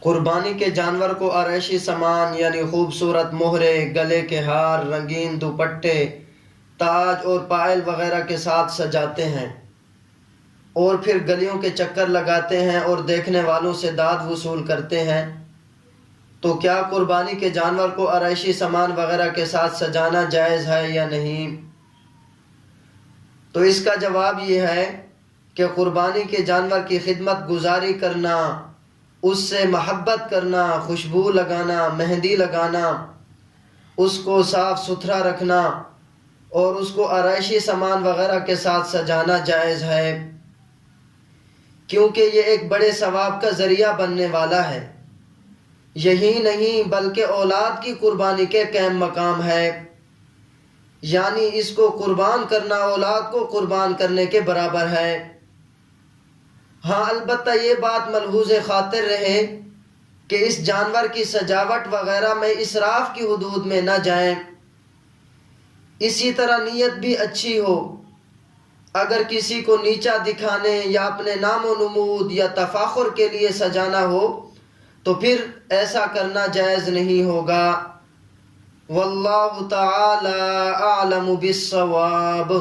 قربانی کے جانور کو آرائشی سامان یعنی خوبصورت مہرے، گلے کے ہار، رنگین دوپٹے، تاج اور پائل وغیرہ کے ساتھ سجاتے ہیں اور پھر گلیوں کے چکر لگاتے ہیں اور دیکھنے والوں سے داد وصول کرتے ہیں، تو کیا قربانی کے جانور کو آرائشی سامان وغیرہ کے ساتھ سجانا جائز ہے یا نہیں؟ تو اس کا جواب یہ ہے کہ قربانی کے جانور کی خدمت گزاری کرنا، اس سے محبت کرنا، خوشبو لگانا، مہندی لگانا، اس کو صاف ستھرا رکھنا اور اس کو آرائشی سامان وغیرہ کے ساتھ سجانا جائز ہے، کیونکہ یہ ایک بڑے ثواب کا ذریعہ بننے والا ہے۔ یہی نہیں بلکہ اولاد کی قربانی کے قائم مقام ہے، یعنی اس کو قربان کرنا اولاد کو قربان کرنے کے برابر ہے۔ ہاں البتہ یہ بات ملحوظ خاطر رہے کہ اس جانور کی سجاوٹ وغیرہ میں اسراف کی حدود میں نہ جائیں۔ اسی طرح نیت بھی اچھی ہو، اگر کسی کو نیچا دکھانے یا اپنے نام و نمود یا تفاخر کے لیے سجانا ہو تو پھر ایسا کرنا جائز نہیں ہوگا۔ واللہ تعالی اعلم بالصواب۔